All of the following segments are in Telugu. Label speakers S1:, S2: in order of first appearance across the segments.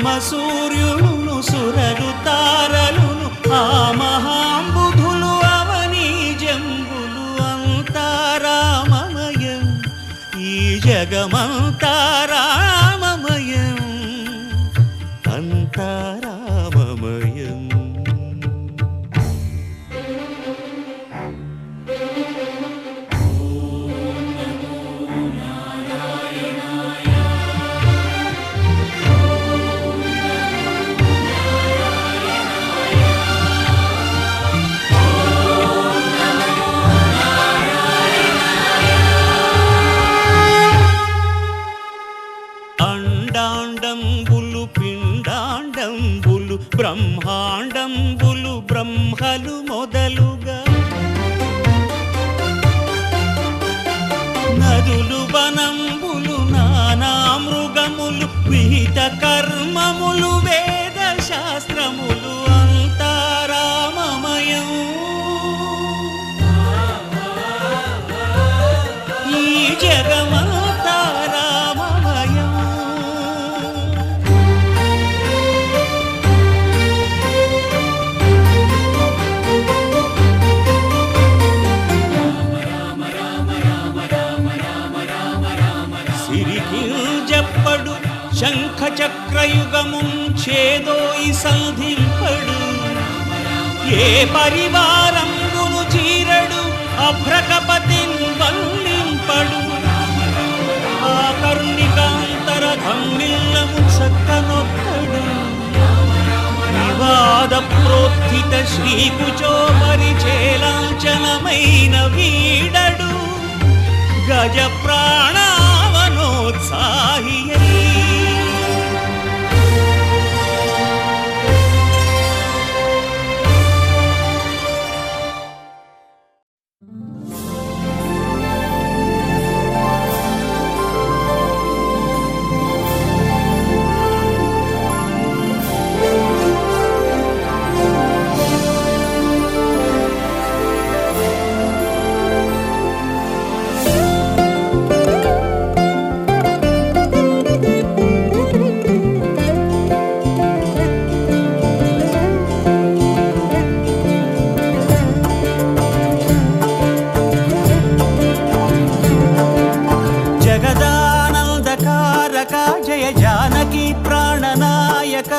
S1: సోమసూర్యులును సురలు తారలును ఆ మహాంబుధులు అవనీ జంబులు అంతా రామమయం ఈ జగమంతా రామమయం అంతా రామమయం. అండాండంబులు పిండాండంబులు బ్రహ్మాండంబులు బ్రహ్మలు మొదలుగా నదులు వనంబులు నానా మృగములు విహిత కర్మములు వేద శాస్త్రములు అంతా రామమయం ఈ జగమంతా రామమయం. సిరికింజప్పడు శంఖ చక్రయుగము చేదోయి సంధింపడు ఏ పరివారంబును చీరడు అభ్రకపతిన్ వల్లింపడు ఆ కర్ణికాంతర ధమ్మిల్లము చక్కనొక్కడు వివాద ప్రోత్థిత శ్రీకుచో పరిచేలాంఛనమైన వీడడు గజ ప్రాణావనోత్సాహియై జయ జానకి ప్రాణనాయక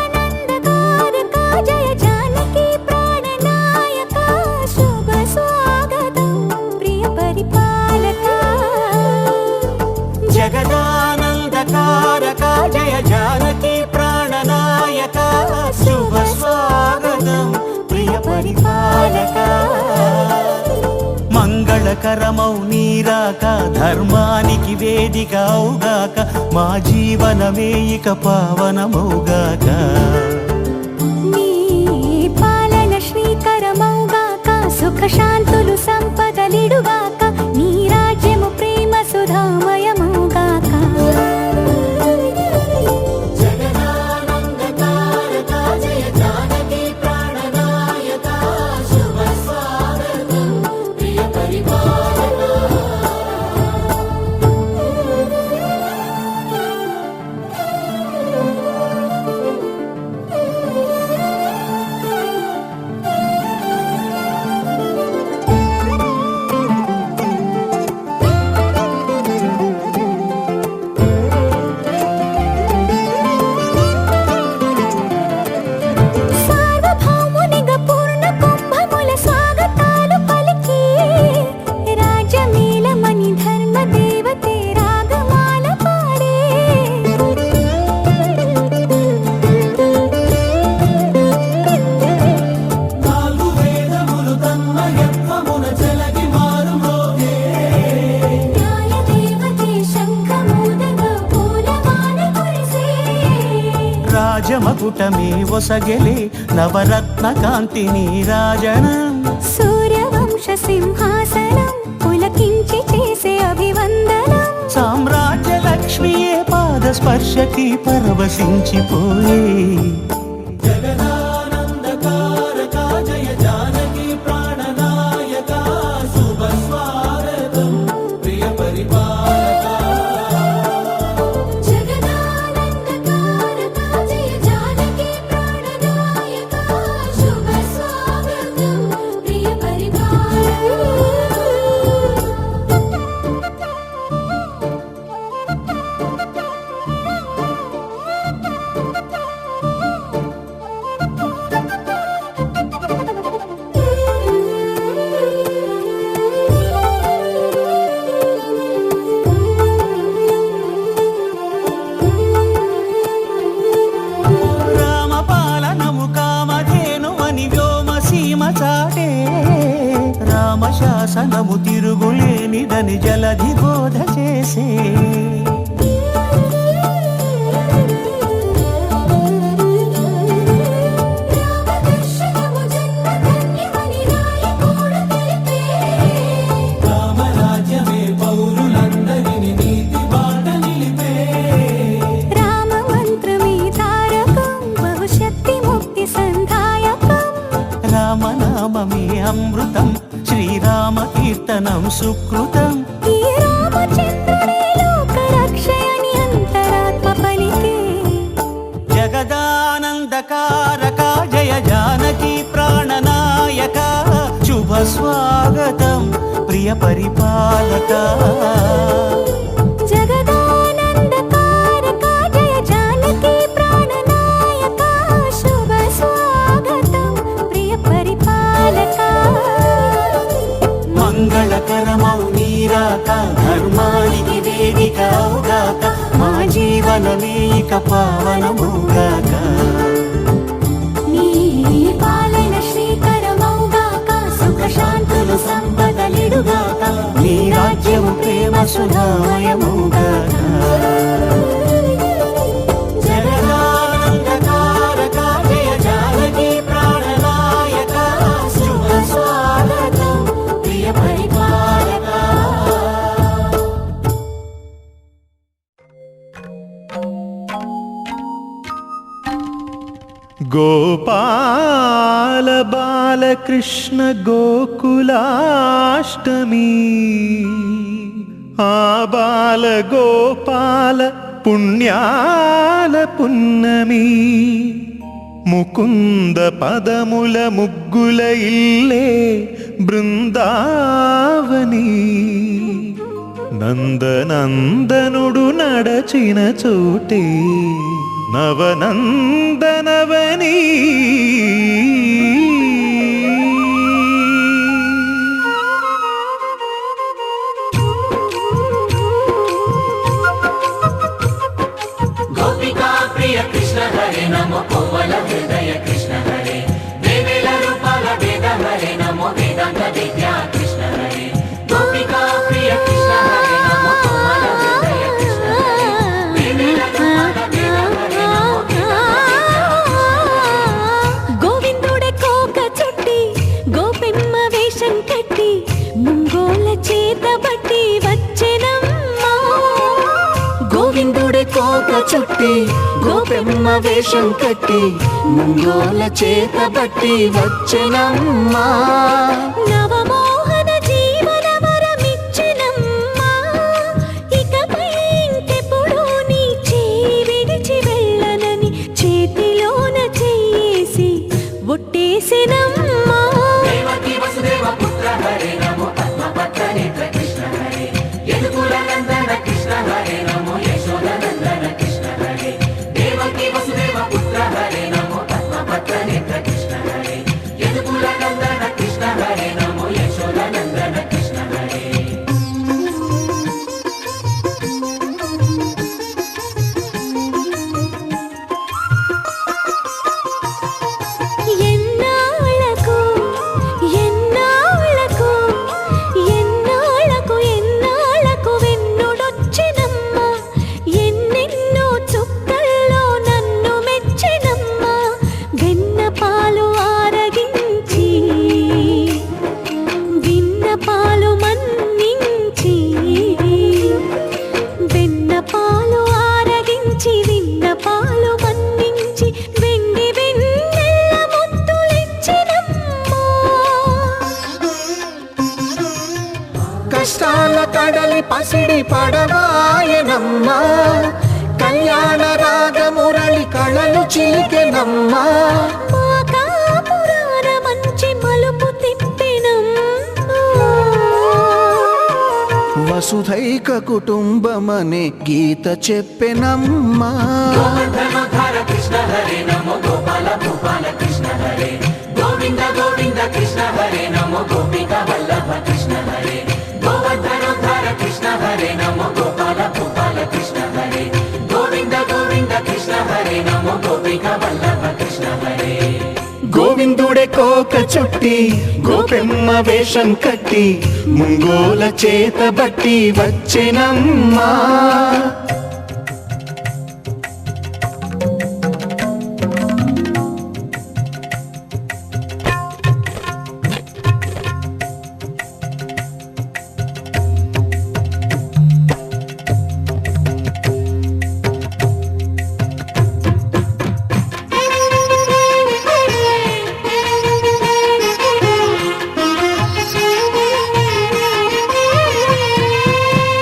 S2: జగదానందకారక జయ జానకి ప్రాణనాయక శుభ స్వాగతం ప్రియ పరిపాలక
S1: జగదానందకారక జయ జానకి ప్రాణనాయక శుభ స్వాగతం ప్రియ పరిపాలక మంగళకరమౌ నీరాక ధర్మానికి వేదిక అవుగాక మా జీవనమే ఇక పావనమౌగాక
S2: నీ పాలన శ్రీకరమౌగాక సుఖ శాంతులు సంపదలిడుగాక నీ రాజ్యము ప్రేమ సుధామయమౌగాక
S1: రాజమకుటమే ఒసగెలే నవరత్న కాంతి నీరాజనం
S2: సూర్యవంశ సింహాసనం పులకించి చేసే అభివందనం
S1: సామ్రాజ్య లక్ష్మియే పాద స్పర్శకి పరవశించిపోయే జగదానందకారక జయ జానకి ప్రాణనాయక శుభ స్వాగతం శాసనము తిరుగులేనిదని జలధి బోధ చేసే అమృతం శ్రీరామ కీర్తనం సుకృతం
S2: ఈ రామచంద్రుడే లోకరక్షయని అంతరాత్మ పలికే
S1: జగదానందకారక జయ జానకి ప్రాణనాయక శుభ స్వాగతం ప్రియ పరిపాలక
S2: జగదానందకారక జయ జానకి ప్రాణనాయక శుభ స్వాగతం ప్రియ పరిపాలక
S1: మంగళకరమౌ నీరాక ధర్మానికి వేదిక అవుగాక మా జీవనమే ఇక పావనముగాక
S2: నీ పాలన శ్రీకరమౌగాక సుఖ శాంతులు సంపదలిడుగాక
S1: నీ రాజ్యము ప్రేమ సుధామయముగాక జగదానందకారక జయ జానకి ప్రాణనాయక శుభ స్వాగతం ప్రియ పరిపాలక గోపాల బాలకృష్ణ గోకులాష్టమి ఆ బాల గోపాల పుణ్యాల పున్నమి ముకుంద పదముల ముగ్గుల ఇల్లే బృందావని నందనందనుడు నడచిన చోటే నవనందనవని
S3: గోపికా ప్రియ కృష్ణ హరే నమో కోవల హృదయ కృష్ణ హరే దేవేల రూపాల వేద హరే నమో వేదాంత విద్యా కృష్ణ హరే గోపికా ప్రియ కృష్ణ హరే నమో కోవల హృదయ కృష్ణ హరే దేవేల రూపాల వేద హరే నమో
S2: గోవిందుడే కోక చుట్టి గోపెమ్మ వేషం కట్టి ముంగోల చేత బట్టి వచ్చెనమ్మా
S1: గోవిందుడే కోక చుట్టి గోపెమ్మ వేషం కట్టి ముంగోల చేత బట్టి వచ్చెనమ్మా
S2: నవమోహన జీవన వరమిచ్చెనమ్మా ఇకపై ఇంకెప్పుడు నీ చేయి విడిచి వెళ్ళనని చేతిలోన చెయ్యేసి ఒట్టేసెనమ్మా
S3: దేవకీ వసుదేవ పుత్ర హరే నమో పద్మపత్ర నేత్ర కృష్ణ హరే యదుకుల నందన కృష్ణ హరే నమో యశోద నందన కృష్ణ హరే దేవకీ వసుదేవ పుత్ర హరే నమో పద్మపత్ర నేత్ర కృష్ణ హరే యదుకుల నందన కృష్ణ హరే నమో యశోద నందన కృష్ణ హరే
S2: ఎన్నాళ్ళకు ఎన్నాళ్ళకు ఎన్నాళ్ళకు ఎన్నాళ్ళకు వెన్నుడొచ్చెనమ్మా ఎన్నెన్నో చుక్కల్లో నన్ను మెచ్చెనమ్మా వెన్న పాలు ఆరగించి విన్న పాలు మన్నించి వెన్న పాలు ఆరగించి విన్న పాలు మన్నించి వెండి వెన్నెల్ల ముద్దులిచ్చినమ్మా
S1: కష్టాల కడలి పసిడి పడవాయనమ్మా కళ్యాణ రాగ మురళి కళలు చిలికెనమ్మా
S2: మా కాపురాన మంచి మలుపు తిప్పినమ్మా
S1: వసుధైక కుటుంబమనే గీత చెప్పెనమ్మా
S3: గోవర్ధనోద్ధార కృష్ణ హరే నమో గోపాల భూపాల కృష్ణ హరే గోవింద గోవింద కృష్ణ హరే నమో గోపిక వల్లభ కృష్ణ హరే గోవర్ధనోద్ధార కృష్ణ హరే నమో గోపాల భూపాల కృష్ణ హరే గోవింద గోవింద కృష్ణ హరే నమో గోపిక వల్లభ కృష్ణ హరే
S1: గోవిందుడే కో తోక చుట్టి గోపెమ్మ వేషం కట్టి ముంగోల చేత బట్టి వచ్చెనమ్మా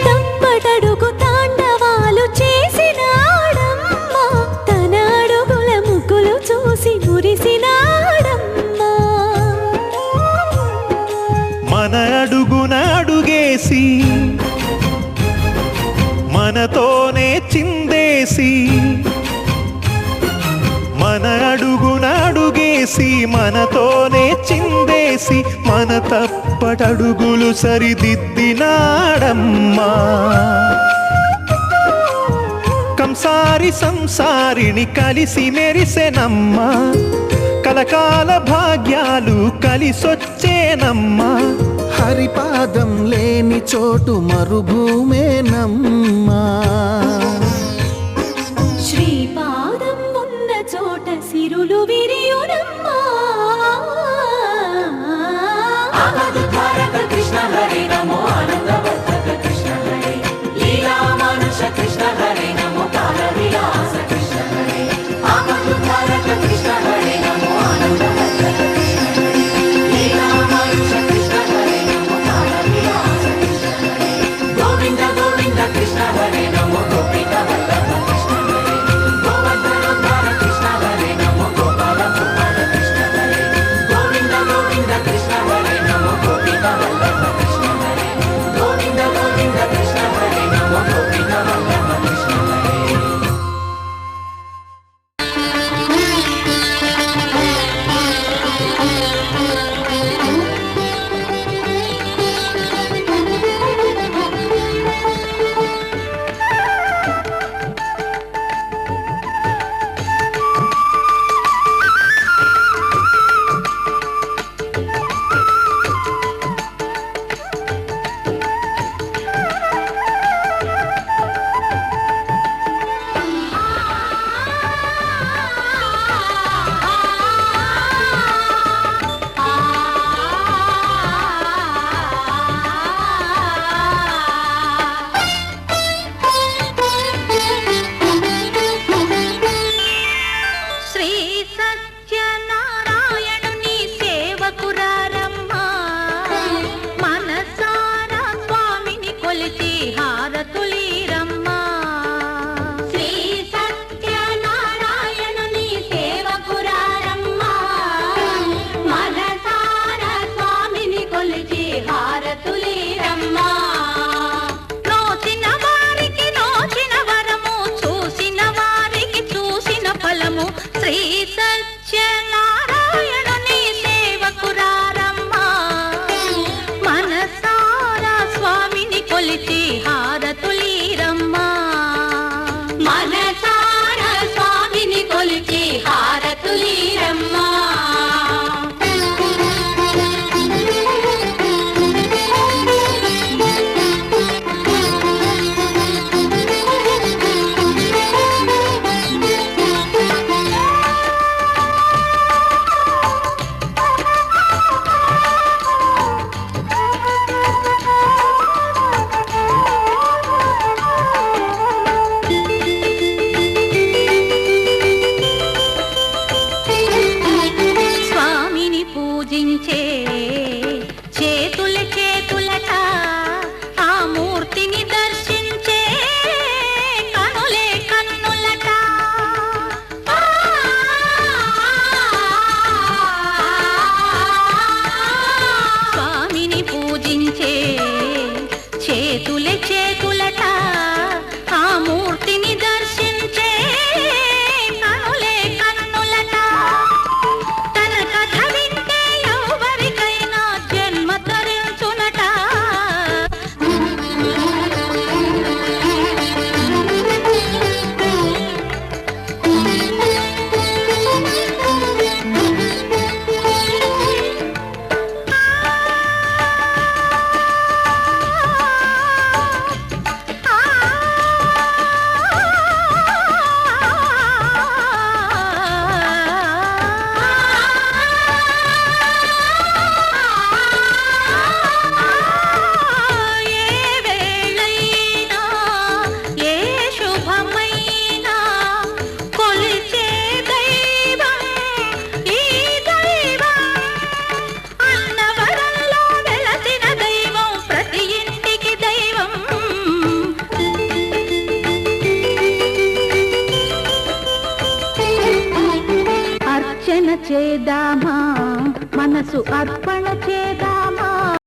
S2: తప్పటడుగు తాండవాలు చేసినాడమ్మా తన అడుగుల ముగ్గులు చూసి మురిసినాడమ్మా
S4: మన అడుగున అడుగేసి మనతోనే చిందేసి మన అడుగున అడుగేసి మనతోనే చిందేసి మన తప్పటడుగులు సరిదిద్దినాడమ్మా కంసారి సంసారిని కలిసి మెరిసెనమ్మా కలకాల భాగ్యాలు కలిసొచ్చేనమ్మా
S1: హరిపాదం లేని చోటు మరుభూమేనమ్మా
S2: శ్రీపాదం ఉన్న చోట సిరులు విరియునమ్మా
S3: ఆపదు ధారక కృష్ణ హరే నమో ఆనందవర్ధక కృష్ణ హరే లీలా మానుష కృష్ణ హరే నమో కాల విలాస కృష్ణ హరే ఆపదు ధారక కృష్ణ హరే నమో ఆనందవర్ధక కృష్ణ హరే లీలా మానుష కృష్ణ హరే నమో కాల విలాస కృష్ణ హరే గోవింద గోవింద కృష్ణ హరే నమో గోపి
S2: చేద్దామా మనసు అర్పణ చేద్దామా